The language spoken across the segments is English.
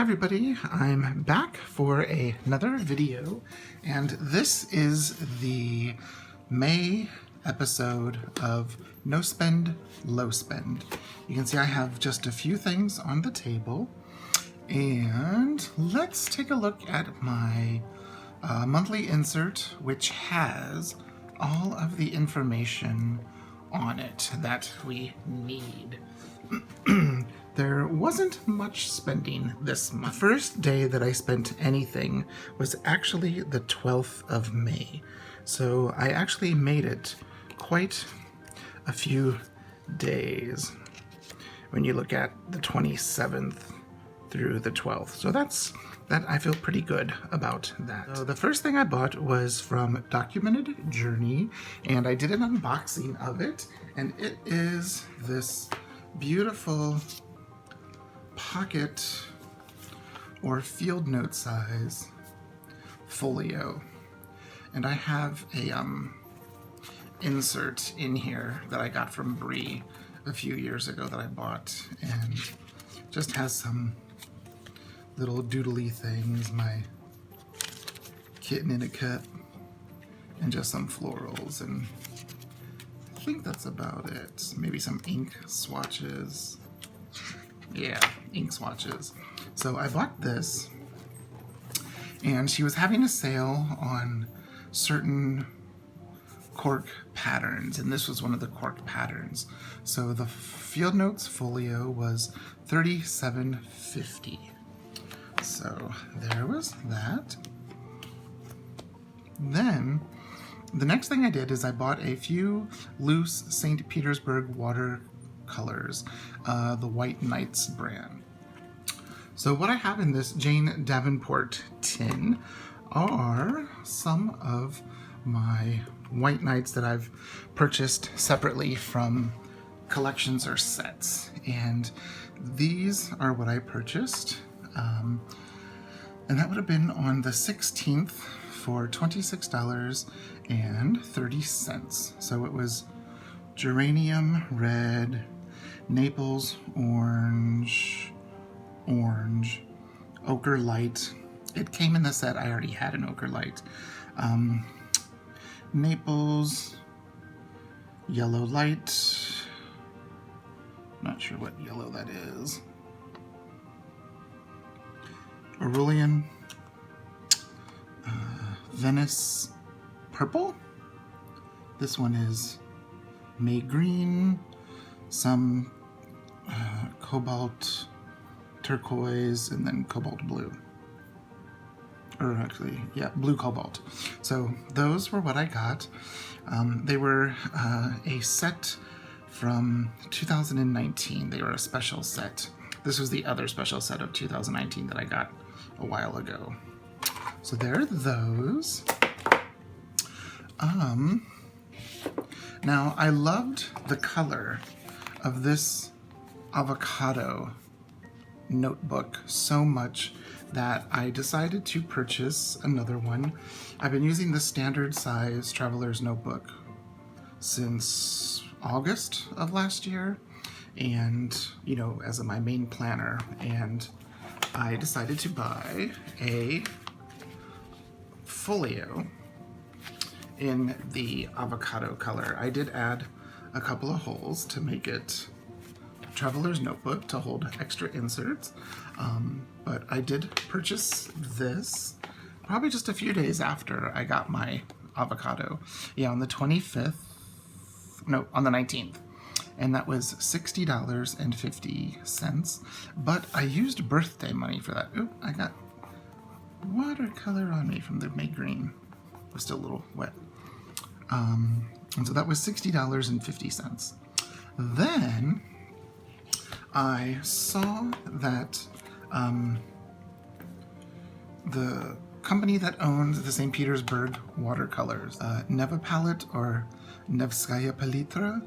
Hi everybody, I'm back for another video, and this is the May episode of No Spend, Low Spend. You can see I have just a few things on the table, and let's take a look at my monthly insert, which has all of the information on it that we need. There wasn't much spending this month. The first day that I spent anything was actually the 12th of May. So I actually made it quite a few days when you look at the 27th through the 12th. So that I feel pretty good about that. So the first thing I bought was from Documented Journey, and I did an unboxing of it, and it is this beautiful pocket or field note size folio, and I have a insert in here that I got from Bree a few years ago that I bought, and just has some little doodly things, my kitten in a cup, and just some florals, and I think that's about it. Maybe some ink swatches. Yeah, ink swatches. So I bought this, and she was having a sale on certain cork patterns, and this was one of the cork patterns. So the Field Notes folio was $37.50. So there was that. Then the next thing I did is I bought a few loose St. Petersburg watercolors, the White Knights brand. So what I have in this Jane Davenport tin are some of my White Knights that I've purchased separately from collections or sets. And these are what I purchased. And that would have been on the 16th for $26.30. So it was geranium red, Naples orange, ochre light. It came in the set. I already had an ochre light. Naples, yellow light. Not sure what yellow that is. Aurelian, Venice purple. This one is May green, some cobalt turquoise, and then cobalt blue. Or actually, yeah, blue cobalt. So those were what I got. They were a set from 2019. They were a special set. This was the other special set of 2019 that I got a while ago. So there are those. Now I loved the color of this Avocado Notebook so much that I decided to purchase another one. I've been using the standard size Traveler's Notebook since August of last year, and you know, as my main planner, and I decided to buy a folio in the avocado color. I did add a couple of holes to make it Traveler's Notebook to hold extra inserts, but I did purchase this probably just a few days after I got my avocado. Yeah, on the 25th, no, on the 19th. And that was $60.50, but I used birthday money for that. Oop, I got watercolor on me from the May green. It was still a little wet. And so that was $60.50. Then I saw that the company that owns the St. Petersburg watercolors, Neva Palette or Nevskaya Palitra,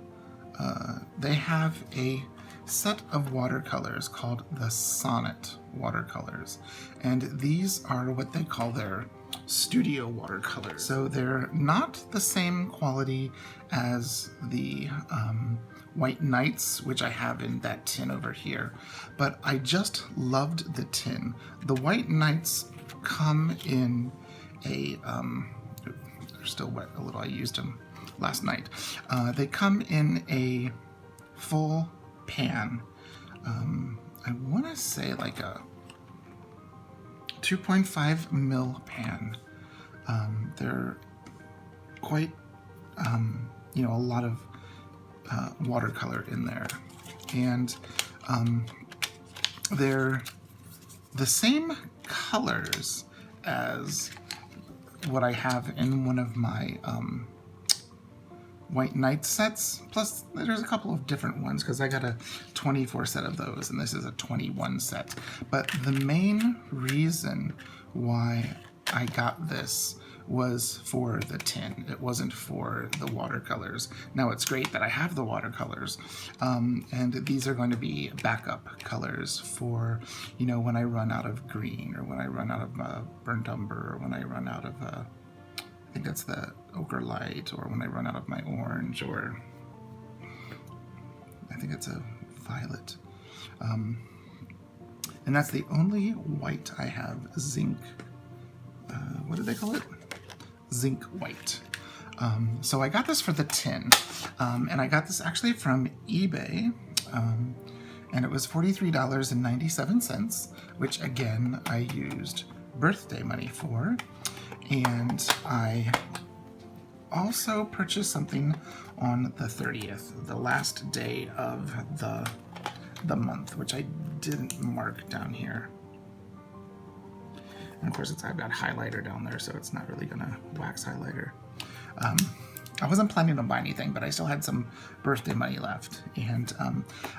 they have a set of watercolors called the Sonnet watercolors, and these are what they call their Studio watercolors. So they're not the same quality as the White Knights, which I have in that tin over here, but I just loved the tin. The White Knights come in a, they're still wet a little, I used them last night. They come in a full pan. I want to say like a 2.5 mil pan. They're quite, you know, a lot of watercolor in there, and they're the same colors as what I have in one of my White Knight sets, plus there's a couple of different ones because I got a 24 set of those and this is a 21 set. But the main reason why I got this was for the tin. It wasn't for the watercolors. Now it's great that I have the watercolors, and these are going to be backup colors for, you know, when I run out of green, or when I run out of burnt umber, or when I run out of I think that's the ochre light, or when I run out of my orange, or I think it's a violet. And that's the only white I have, zinc, what do they call it? Zinc white. So I got this for the tin, and I got this actually from eBay, and it was $43.97, which again I used birthday money for. And I also purchased something on the 30th, the last day of the month, which I didn't mark down here. And of course I've got highlighter down there, so it's not really gonna wax highlighter. I wasn't planning to buy anything, but I still had some birthday money left. And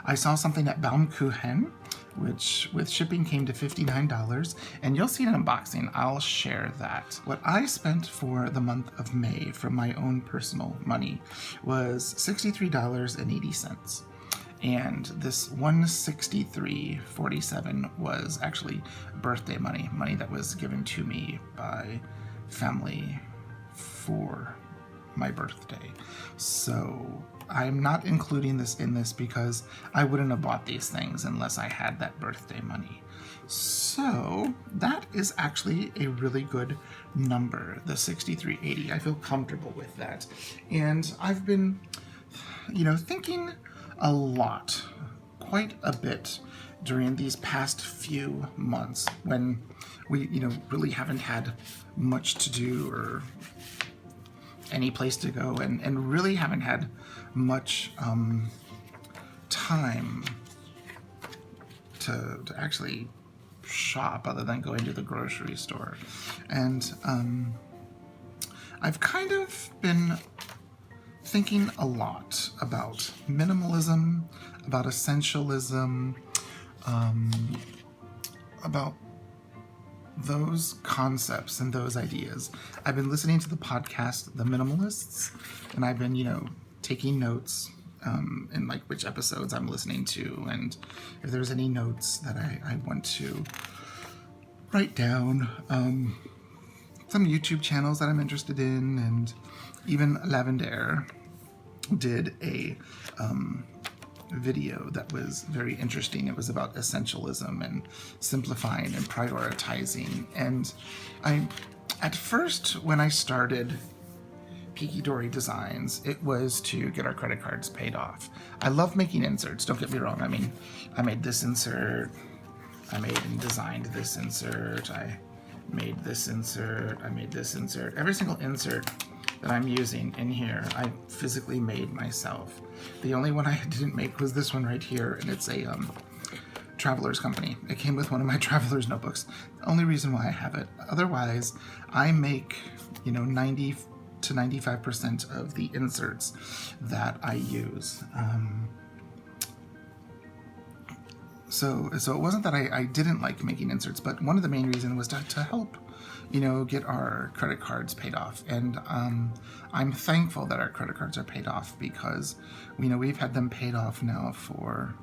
I saw something at Baumkuchen, which with shipping came to $59. And you'll see an unboxing. I'll share that. What I spent for the month of May from my own personal money was $63.80. And this $163.47 was actually birthday money, money that was given to me by family for my birthday. So I'm not including this in this because I wouldn't have bought these things unless I had that birthday money. So that is actually a really good number, the $63.80. I feel comfortable with that. And I've been, you know, thinking a lot, quite a bit, during these past few months when we, you know, really haven't had much to do or any place to go, and really haven't had much time to actually shop other than going to the grocery store. And I've kind of been thinking a lot about minimalism, about essentialism, about those concepts and those ideas. I've been listening to the podcast, The Minimalists, and I've been, you know, taking notes in like which episodes I'm listening to, and if there's any notes that I want to write down, some YouTube channels that I'm interested in, and even Lavender did a video that was very interesting. It was about essentialism and simplifying and prioritizing. And at first, when I started Peaky Dory Designs, it was to get our credit cards paid off. I love making inserts, don't get me wrong. I mean, I made this insert, I made and designed this insert, I made this insert, I made this insert. Every single insert that I'm using in here, I physically made myself. The only one I didn't make was this one right here, and it's a Traveler's Company. It came with one of my Traveler's notebooks. The only reason why I have it. Otherwise, I make, you know, 90 to 95% of the inserts that I use. So it wasn't that I didn't like making inserts, but one of the main reasons was to help, you know, get our credit cards paid off. And I'm thankful that our credit cards are paid off because, you know, we've had them paid off now for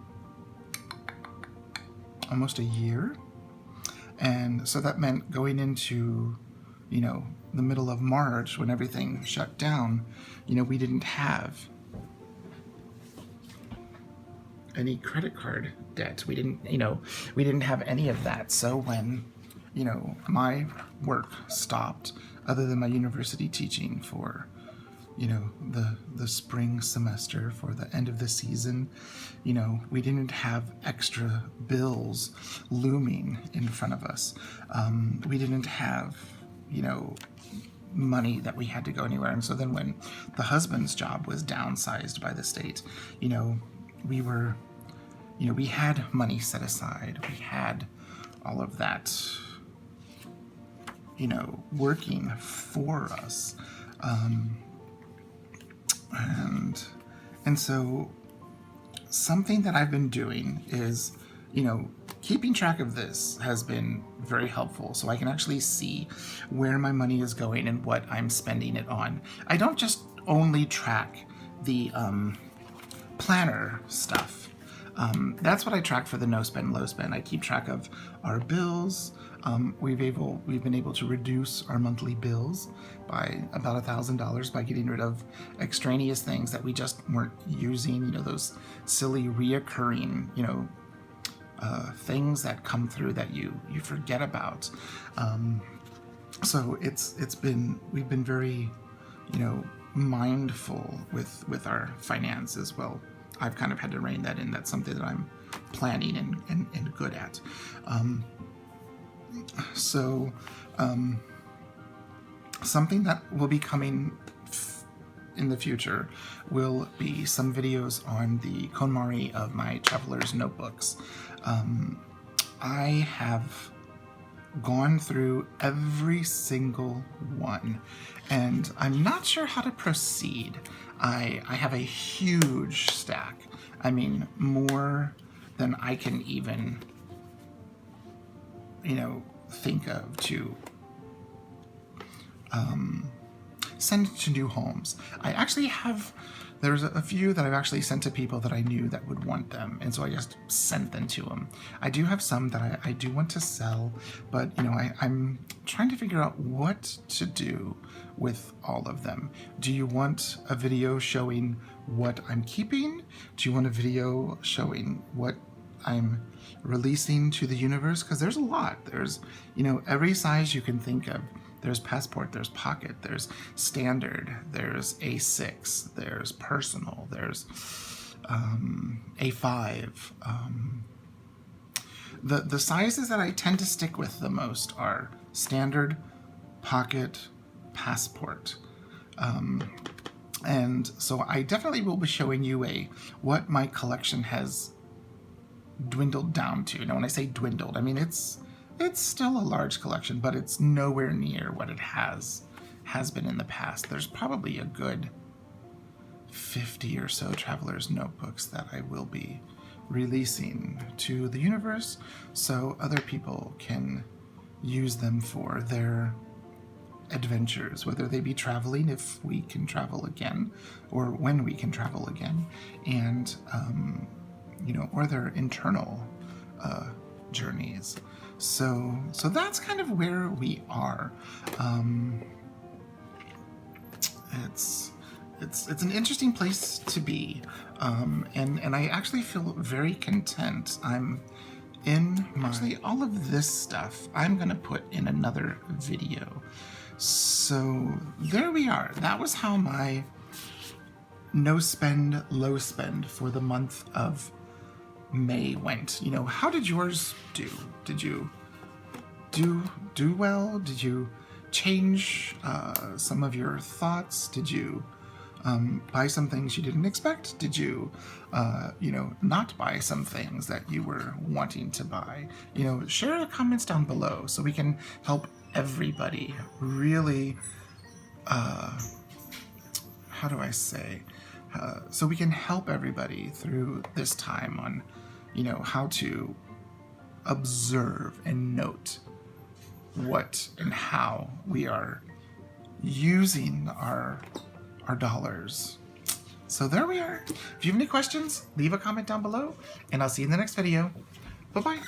almost a year. And so that meant going into you know, the middle of March when everything shut down, you know, we didn't have any credit card debt. We didn't have any of that. So when, you know, my work stopped, other than my university teaching for, you know, the spring semester, for the end of the season, you know, we didn't have extra bills looming in front of us. We didn't have, you know, money that we had to go anywhere. And so then when the husband's job was downsized by the state, you know, we were, you know, we had money set aside. We had all of that, you know, working for us. And so something that I've been doing is, you know, keeping track of this has been very helpful, so I can actually see where my money is going and what I'm spending it on. I don't just only track the planner stuff. That's what I track for the no spend, low spend. I keep track of our bills. We've been able to reduce our monthly bills by about $1,000 by getting rid of extraneous things that we just weren't using. You know, those silly reoccurring, you know, things that come through that you forget about. So we've been very, you know, mindful with our finances. Well, I've kind of had to rein that in. That's something that I'm planning and good at. Something that will be coming in the future will be some videos on the KonMari of my traveler's notebooks. I have gone through every single one, and I'm not sure how to proceed. I have a huge stack. I mean, more than I can even, you know, think of to send to new homes. I actually have, there's a few that I've actually sent to people that I knew that would want them, and so I just sent them to them. I do have some that I do want to sell, but you know, I'm trying to figure out what to do with all of them. Do you want a video showing what I'm keeping? Do you want a video showing what I'm releasing to the universe? Because there's a lot. There's, you know, every size you can think of. There's passport, there's pocket, there's standard, there's A6, there's personal, there's A5. The sizes that I tend to stick with the most are standard, pocket, passport. And so I definitely will be showing you what my collection has dwindled down to. Now when I say dwindled, I mean it's still a large collection, but it's nowhere near what it has been in the past. There's probably a good 50 or so traveler's notebooks that I will be releasing to the universe so other people can use them for their adventures, whether they be traveling, if we can travel again, or when we can travel again, and you know, or their internal journeys. So that's kind of where we are. It's an interesting place to be, and I actually feel very content. I'm in my... Actually, all of this stuff I'm gonna put in another video. So there we are. That was how my no spend, low spend for the month of May went. You know, how did yours do? Did you do well? Did you change some of your thoughts? Did you buy some things you didn't expect? Did you, you know, not buy some things that you were wanting to buy? You know, share the comments down below so we can help everybody really, how do I say? So we can help everybody through this time on, you know, how to observe and note what and how we are using our dollars. So there we are. If you have any questions, leave a comment down below, and I'll see you in the next video. Bye-bye.